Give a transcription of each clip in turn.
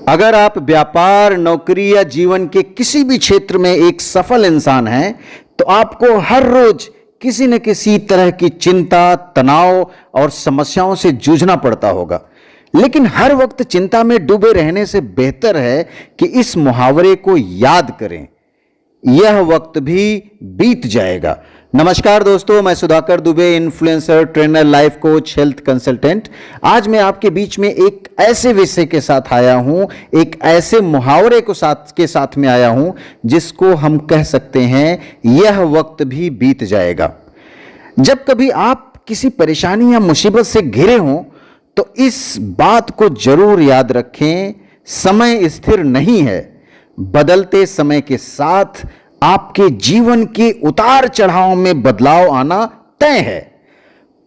अगर आप व्यापार, नौकरी या जीवन के किसी भी क्षेत्र में एक सफल इंसान हैं, तो आपको हर रोज किसी न किसी तरह की चिंता, तनाव और समस्याओं से जूझना पड़ता होगा। लेकिन हर वक्त चिंता में डूबे रहने से बेहतर है कि इस मुहावरे को याद करें, यह वक्त भी बीत जाएगा। नमस्कार दोस्तों, मैं Sudhakar Dubey, influencer, trainer, life coach, health consultant. आज मैं आपके बीच में एक ऐसे विषय के साथ आया हूं, एक ऐसे मुहावरे के साथ में आया हूं जिसको हम कह सकते हैं, यह वक्त भी बीत जाएगा। जब कभी आप किसी परेशानी या मुसीबत से घिरे हों, तो इस बात को जरूर याद रखें, समय स्थिर नहीं है। बदलते समय के साथ आपके जीवन के उतार चढ़ाव में बदलाव आना तय है।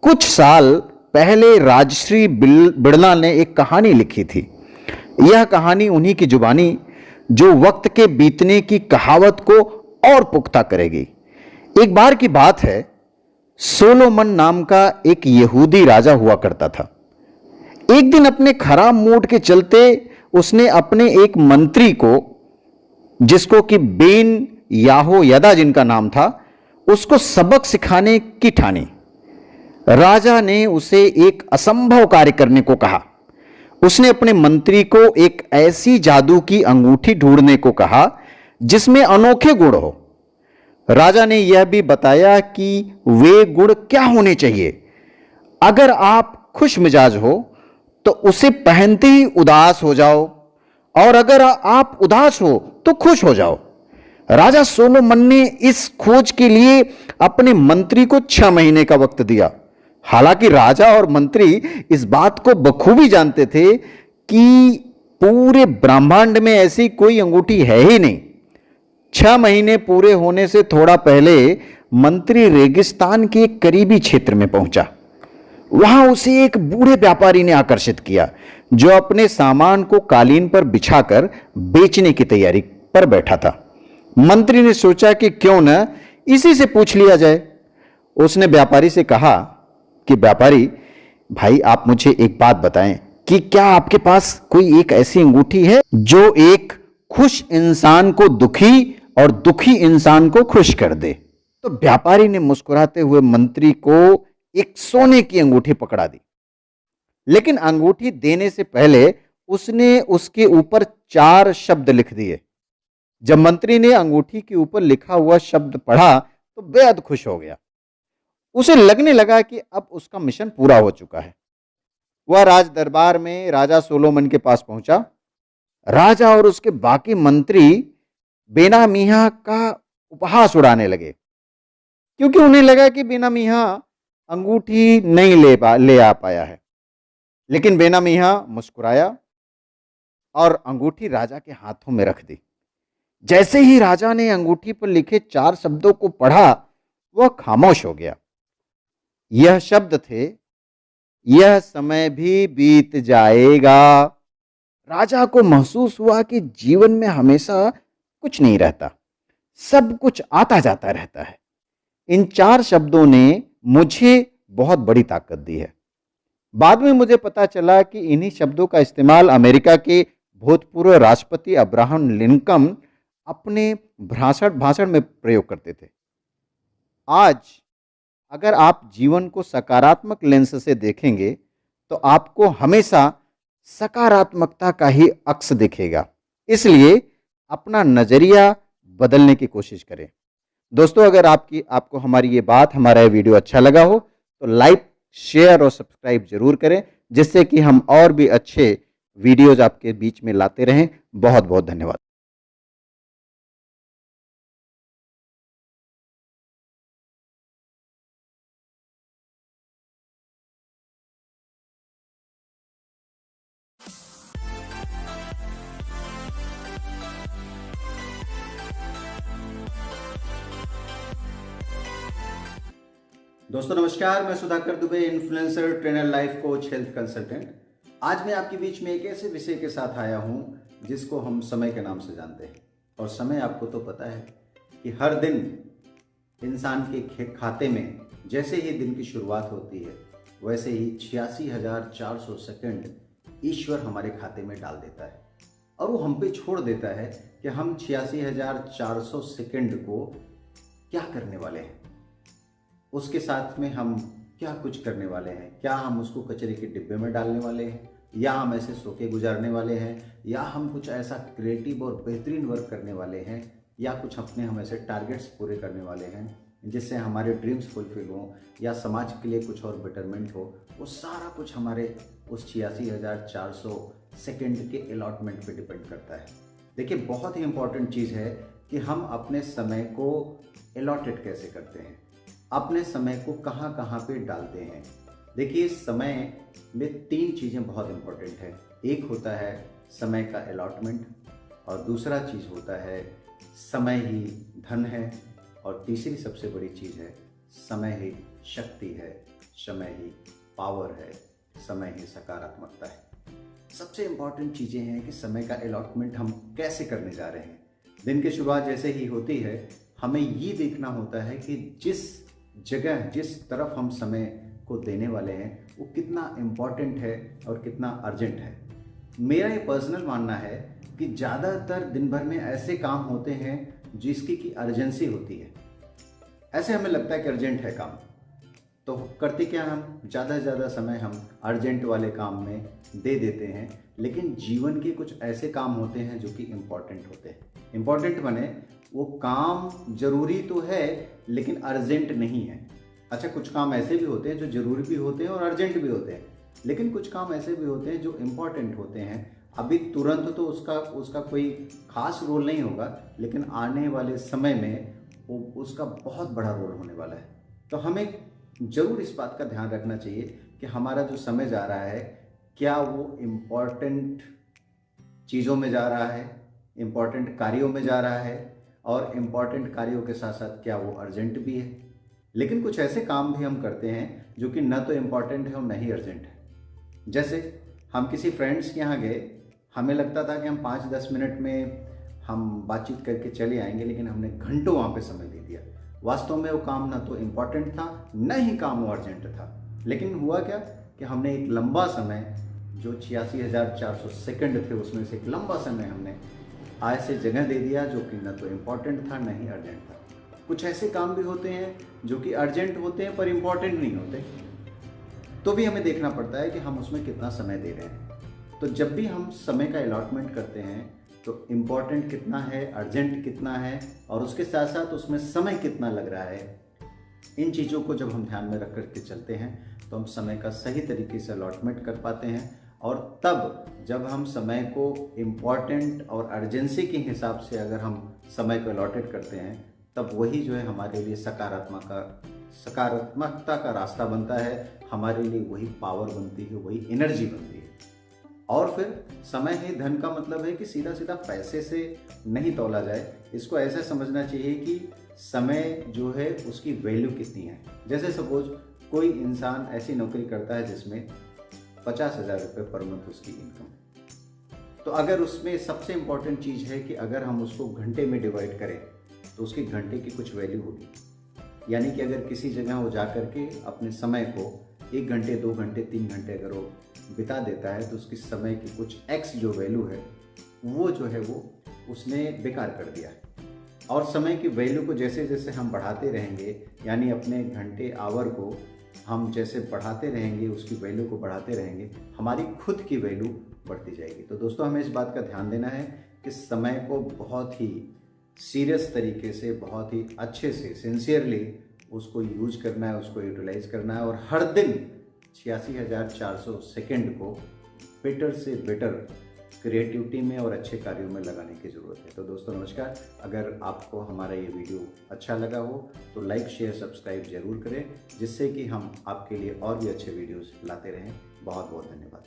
कुछ साल पहले राजश्री बिड़ला ने एक कहानी लिखी थी। यह कहानी उन्हीं की जुबानी, जो वक्त के बीतने की कहावत को और पुख्ता करेगी। एक बार की बात है, सोलोमन नाम का एक यहूदी राजा हुआ करता था। एक दिन अपने खराब मूड के चलते उसने अपने एक मंत्री को, जिसको कि बेन याहोयादा जिनका नाम था, उसको सबक सिखाने की ठानी। राजा ने उसे एक असंभव कार्य करने को कहा। उसने अपने मंत्री को एक ऐसी जादू की अंगूठी ढूंढने को कहा जिसमें अनोखे गुण हो। राजा ने यह भी बताया कि वे गुण क्या होने चाहिए। अगर आप खुश मिजाज हो तो उसे पहनते ही उदास हो जाओ, और अगर आप उदास हो तो खुश हो जाओ। राजा सोलोमन ने इस खोज के लिए अपने मंत्री को 6 महीने का वक्त दिया। हालांकि राजा और मंत्री इस बात को बखूबी जानते थे कि पूरे ब्रह्मांड में ऐसी कोई अंगूठी है ही नहीं। 6 महीने पूरे होने से थोड़ा पहले मंत्री रेगिस्तान के एक करीबी क्षेत्र में पहुंचा। वहां उसे एक बूढ़े व्यापारी ने आकर्षित किया, जो अपने सामान को कालीन पर बिछाकर बेचने की तैयारी पर बैठा था। मंत्री ने सोचा कि क्यों न इसी से पूछ लिया जाए। उसने व्यापारी से कहा कि व्यापारी भाई, आप मुझे एक बात बताएं कि क्या आपके पास कोई एक ऐसी अंगूठी है जो एक खुश इंसान को दुखी और दुखी इंसान को खुश कर दे। तो व्यापारी ने मुस्कुराते हुए मंत्री को एक सोने की अंगूठी पकड़ा दी, लेकिन अंगूठी देने से पहले उसने उसके ऊपर 4 शब्द लिख दिए। जब मंत्री ने अंगूठी के ऊपर लिखा हुआ शब्द पढ़ा तो बेहद खुश हो गया। उसे लगने लगा कि अब उसका मिशन पूरा हो चुका है। वह राज दरबार में राजा सोलोमन के पास पहुंचा। राजा और उसके बाकी मंत्री बेना मियां का उपहास उड़ाने लगे, क्योंकि उन्हें लगा कि बेना मियां अंगूठी नहीं ले आ पाया है। लेकिन बेना मियां मुस्कुराया और अंगूठी राजा के हाथों में रख दी। जैसे ही राजा ने अंगूठी पर लिखे 4 शब्दों को पढ़ा, वह खामोश हो गया। यह शब्द थे, यह समय भी बीत जाएगा। राजा को महसूस हुआ कि जीवन में हमेशा कुछ नहीं रहता, सब कुछ आता जाता रहता है। इन 4 शब्दों ने मुझे बहुत बड़ी ताकत दी है। बाद में मुझे पता चला कि इन्हीं शब्दों का इस्तेमाल अमेरिका के भूतपूर्व राष्ट्रपति अब्राहम लिंकन अपने भाषण में प्रयोग करते थे। आज अगर आप जीवन को सकारात्मक लेंस से देखेंगे तो आपको हमेशा सकारात्मकता का ही अक्स दिखेगा। इसलिए अपना नजरिया बदलने की कोशिश करें। दोस्तों, अगर आपको हमारी ये बात, हमारा ये वीडियो अच्छा लगा हो तो लाइक, शेयर और सब्सक्राइब जरूर करें, जिससे कि हम और भी अच्छे वीडियोज आपके बीच में लाते रहें। बहुत बहुत धन्यवाद। दोस्तों नमस्कार, मैं Sudhakar Dubey, influencer, trainer, life coach, health consultant. आज मैं आपके बीच में एक ऐसे विषय के साथ आया हूं जिसको हम समय के नाम से जानते हैं। और समय, आपको तो पता है कि हर दिन इंसान के खाते में जैसे ही दिन की शुरुआत होती है, वैसे ही 86,400 सेकंड ईश्वर हमारे खाते में डाल देता है। और वो हम पे छोड़ देता है कि हम 86,400 सेकंड को क्या करने वाले हैं, उसके साथ में हम क्या कुछ करने वाले हैं। क्या हम उसको कचरे के डिब्बे में डालने वाले हैं, या हम ऐसे सो के गुजारने वाले हैं, या हम कुछ ऐसा क्रिएटिव और बेहतरीन वर्क करने वाले हैं, या कुछ अपने हम ऐसे टारगेट्स पूरे करने वाले हैं जिससे हमारे ड्रीम्स फुलफिल हों या समाज के लिए कुछ और बेटरमेंट हो। वो सारा कुछ हमारे उस 86,400 सेकंड के अलॉटमेंट पे डिपेंड करता है। देखिए, बहुत ही इंपॉर्टेंट चीज़ है कि हम अपने समय को अलॉटेड कैसे करते हैं, अपने समय को कहाँ कहाँ पे डालते हैं। देखिए, समय में 3 चीज़ें बहुत इंपॉर्टेंट है। एक होता है समय का अलॉटमेंट, और दूसरा चीज़ होता है समय ही धन है, और तीसरी सबसे बड़ी चीज़ है समय ही शक्ति है, समय ही पावर है, समय ही सकारात्मकता है। सबसे इम्पॉर्टेंट चीज़ें हैं कि समय का अलॉटमेंट हम कैसे करने जा रहे हैं। दिन की शुरुआत जैसे ही होती है, हमें ये देखना होता है कि जिस जगह, जिस तरफ हम समय को देने वाले हैं, वो कितना इम्पॉर्टेंट है और कितना अर्जेंट है। मेरा ये पर्सनल मानना है कि ज़्यादातर दिन भर में ऐसे काम होते हैं जिसकी की अर्जेंसी होती है। ऐसे हमें लगता है कि अर्जेंट है काम, तो करते क्या, हम ज़्यादा से ज़्यादा समय हम अर्जेंट वाले काम में दे देते हैं। लेकिन जीवन के कुछ ऐसे काम होते हैं जो कि इम्पॉर्टेंट होते हैं। इम्पॉर्टेंट बने वो काम ज़रूरी तो है लेकिन अर्जेंट नहीं है। अच्छा, कुछ काम ऐसे भी होते हैं जो ज़रूरी भी होते हैं और अर्जेंट भी होते हैं, लेकिन कुछ काम ऐसे भी होते हैं जो इम्पॉर्टेंट होते हैं। अभी तुरंत तो उसका कोई खास रोल नहीं होगा, लेकिन आने वाले समय में उसका बहुत बड़ा रोल होने वाला है। तो हमें ज़रूर इस बात का ध्यान रखना चाहिए कि हमारा जो समय जा रहा है, क्या वो इम्पॉर्टेंट चीज़ों में जा रहा है, इम्पॉर्टेंट कार्यों में जा रहा है, और इम्पॉर्टेंट कार्यों के साथ साथ क्या वो अर्जेंट भी है। लेकिन कुछ ऐसे काम भी हम करते हैं जो कि न तो इम्पॉर्टेंट है और न ही अर्जेंट है। जैसे हम किसी फ्रेंड्स के यहाँ गए, हमें लगता था कि हम 5-10 मिनट में हम बातचीत करके चले आएंगे, लेकिन हमने घंटों वहाँ पे समय दे दिया। वास्तव में वो काम ना तो इम्पॉर्टेंट था, न ही काम वो अर्जेंट था। लेकिन हुआ क्या कि हमने एक लंबा समय, जो 86,400 सेकंड थे, उसमें से एक लंबा समय हमने आज से जगह दे दिया जो कि न तो इम्पॉर्टेंट था न ही अर्जेंट था। कुछ ऐसे काम भी होते हैं जो कि अर्जेंट होते हैं पर इम्पॉर्टेंट नहीं होते, तो भी हमें देखना पड़ता है कि हम उसमें कितना समय दे रहे हैं। तो जब भी हम समय का अलॉटमेंट करते हैं तो इम्पॉर्टेंट कितना है, अर्जेंट कितना है, और उसके साथ साथ उसमें समय कितना लग रहा है, इन चीज़ों को जब हम ध्यान में रख करके चलते हैं तो हम समय का सही तरीके से अलॉटमेंट कर पाते हैं। और तब जब हम समय को इम्पॉर्टेंट और अर्जेंसी के हिसाब से अगर हम समय को अलॉटेड करते हैं, तब वही जो है हमारे लिए सकारात्मकता का रास्ता बनता है, हमारे लिए वही पावर बनती है, वही एनर्जी बनती है। और फिर समय ही धन का मतलब है कि सीधा सीधा पैसे से नहीं तौला जाए, इसको ऐसा समझना चाहिए कि समय जो है उसकी वैल्यू कितनी है। जैसे सपोज कोई इंसान ऐसी नौकरी करता है जिसमें 50,000 रुपये पर मंथ उसकी इनकम, तो अगर उसमें सबसे इम्पॉर्टेंट चीज़ है कि अगर हम उसको घंटे में डिवाइड करें तो उसकी घंटे की कुछ वैल्यू होगी। यानी कि अगर किसी जगह वो जा कर के अपने समय को 1 घंटे, 2 घंटे, 3 घंटे अगर वो बिता देता है, तो उसकी समय की कुछ एक्स जो वैल्यू है वो जो है वो उसने बेकार कर दिया है। और समय की वैल्यू को जैसे जैसे हम बढ़ाते रहेंगे, यानी अपने घंटे आवर को हम जैसे बढ़ाते रहेंगे, उसकी वैल्यू को बढ़ाते रहेंगे, हमारी खुद की वैल्यू बढ़ती जाएगी। तो दोस्तों, हमें इस बात का ध्यान देना है कि समय को बहुत ही सीरियस तरीके से, बहुत ही अच्छे से, सिंसियरली उसको यूज करना है, उसको यूटिलाइज करना है, और हर दिन 86,400 सेकंड को बेटर से बेटर क्रिएटिविटी में और अच्छे कार्यों में लगाने की ज़रूरत है। तो दोस्तों नमस्कार, अगर आपको हमारा ये वीडियो अच्छा लगा हो तो लाइक, शेयर, सब्सक्राइब जरूर करें, जिससे कि हम आपके लिए और भी अच्छे वीडियोस लाते रहें। बहुत बहुत धन्यवाद।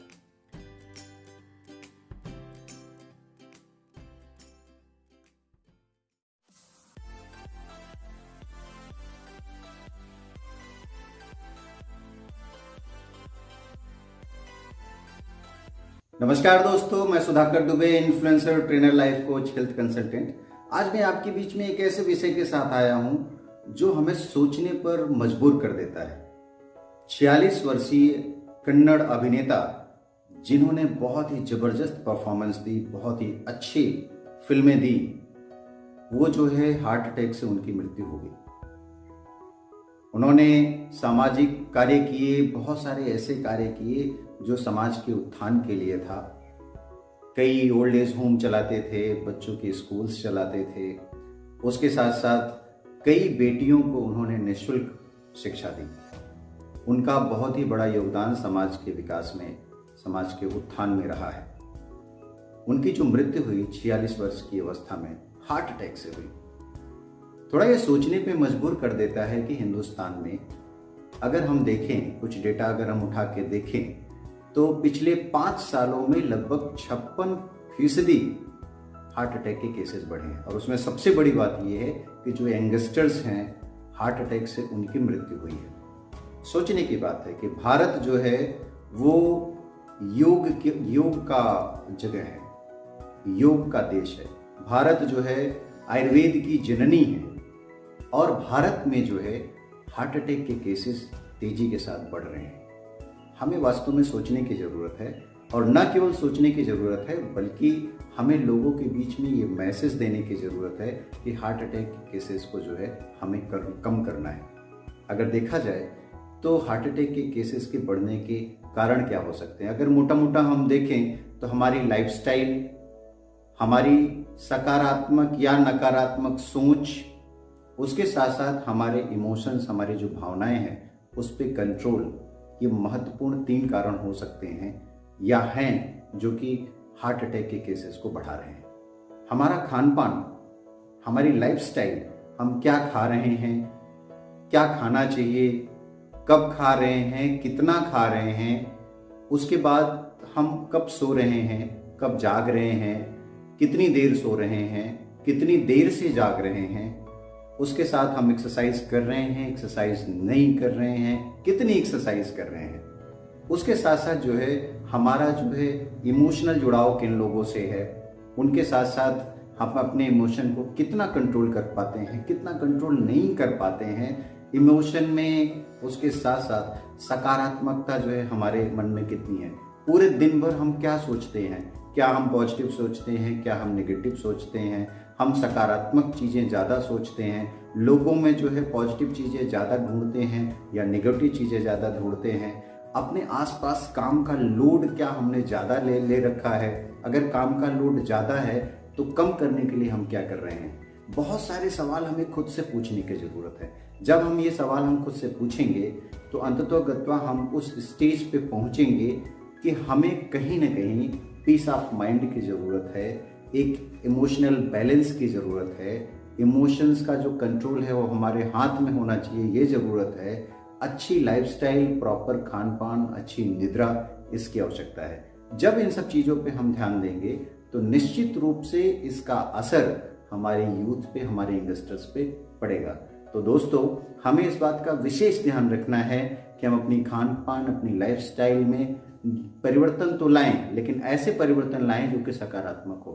नमस्कार दोस्तों, मैं Sudhakar Dubey, influencer, trainer, life coach, health consultant. आज मैं आपके बीच में एक ऐसे विषय के साथ आया हूं जो हमें सोचने पर मजबूर कर देता है। 46 वर्षीय कन्नड़ अभिनेता जिन्होंने बहुत ही जबरदस्त परफॉर्मेंस दी, बहुत ही अच्छी फिल्में दी, वो जो है हार्ट अटैक से उनकी मृत्यु हो गई। उन्होंने सामाजिक कार्य किए, बहुत सारे ऐसे कार्य किए जो समाज के उत्थान के लिए था। कई ओल्ड एज होम चलाते थे, बच्चों के स्कूल्स चलाते थे। उसके साथ साथ कई बेटियों को उन्होंने निःशुल्क शिक्षा दी। उनका बहुत ही बड़ा योगदान समाज के विकास में, समाज के उत्थान में रहा है। उनकी जो मृत्यु हुई 46 वर्ष की अवस्था में हार्ट अटैक से हुई, थोड़ा ये सोचने पे मजबूर कर देता है कि हिंदुस्तान में अगर हम देखें, कुछ डेटा अगर हम उठा के देखें, तो पिछले 5 सालों में लगभग 56% हार्ट अटैक के केसेस बढ़े हैं। और उसमें सबसे बड़ी बात यह है कि जो यंगस्टर्स हैं, हार्ट अटैक से उनकी मृत्यु हुई है। सोचने की बात है कि भारत जो है वो योग का जगह है, योग का देश है। भारत जो है आयुर्वेद की जननी है, और भारत में जो है हार्ट अटैक के केसेस तेजी के साथ बढ़ रहे हैं। हमें वास्तव में सोचने की ज़रूरत है, और न केवल सोचने की ज़रूरत है बल्कि हमें लोगों के बीच में ये मैसेज देने की ज़रूरत है कि हार्ट अटैक के केसेस को जो है हमें कम करना है। अगर देखा जाए तो हार्ट अटैक के केसेस के बढ़ने के कारण क्या हो सकते हैं, अगर मोटा मोटा हम देखें तो हमारी लाइफस्टाइल, हमारी सकारात्मक या नकारात्मक सोच, उसके साथ साथ हमारे इमोशंस, हमारी जो भावनाएं हैं उस पर कंट्रोल, ये महत्वपूर्ण 3 कारण हो सकते हैं या हैं जो कि हार्ट अटैक के केसेस को बढ़ा रहे हैं। हमारा खान पान, हमारी लाइफस्टाइल, हम क्या खा रहे हैं, क्या खाना चाहिए, कब खा रहे हैं, कितना खा रहे हैं, उसके बाद हम कब सो रहे हैं, कब जाग रहे हैं, कितनी देर सो रहे हैं, कितनी देर से जाग रहे हैं, उसके साथ हम एक्सरसाइज कर रहे हैं, एक्सरसाइज नहीं कर रहे हैं, कितनी एक्सरसाइज कर रहे हैं, उसके साथ साथ जो है हमारा जो है इमोशनल जुड़ाव किन लोगों से है, उनके साथ साथ हम अपने इमोशन को कितना कंट्रोल कर पाते हैं, कितना कंट्रोल नहीं कर पाते हैं इमोशन में, उसके साथ साथ सकारात्मकता जो है हमारे मन में कितनी है, पूरे दिन भर हम क्या सोचते हैं, क्या हम पॉजिटिव सोचते हैं, क्या हम नेगेटिव सोचते हैं, हम सकारात्मक चीज़ें ज़्यादा सोचते हैं, लोगों में जो है पॉजिटिव चीज़ें ज़्यादा ढूंढते हैं या नेगेटिव चीज़ें ज़्यादा ढूंढते हैं, अपने आसपास काम का लोड क्या हमने ज़्यादा ले रखा है, अगर काम का लोड ज़्यादा है तो कम करने के लिए हम क्या कर रहे हैं। बहुत सारे सवाल हमें खुद से पूछने की ज़रूरत है। जब हम ये सवाल हम खुद से पूछेंगे तो अंततोगत्वा हम उस स्टेज पे पहुँचेंगे कि हमें कहीं ना कहीं पीस ऑफ माइंड की ज़रूरत है, एक इमोशनल बैलेंस की ज़रूरत है, इमोशंस का जो कंट्रोल है वो हमारे हाथ में होना चाहिए, ये ज़रूरत है, अच्छी लाइफस्टाइल, प्रॉपर खान पान, अच्छी निद्रा, इसकी आवश्यकता है। जब इन सब चीज़ों पे हम ध्यान देंगे तो निश्चित रूप से इसका असर हमारे यूथ पे, हमारे यंगस्टर्स पे पड़ेगा। तो दोस्तों, हमें इस बात का विशेष ध्यान रखना है कि हम अपनी खान पान, अपनी लाइफस्टाइल में परिवर्तन तो लाएं, लेकिन ऐसे परिवर्तन लाएं जो कि सकारात्मक हो।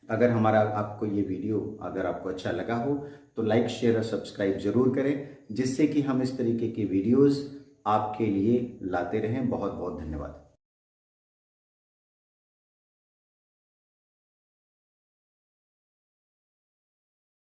अगर हमारा आपको ये वीडियो अगर आपको अच्छा लगा हो तो लाइक, शेयर और सब्सक्राइब जरूर करें, जिससे कि हम इस तरीके के वीडियोस आपके लिए लाते रहें। बहुत बहुत धन्यवाद।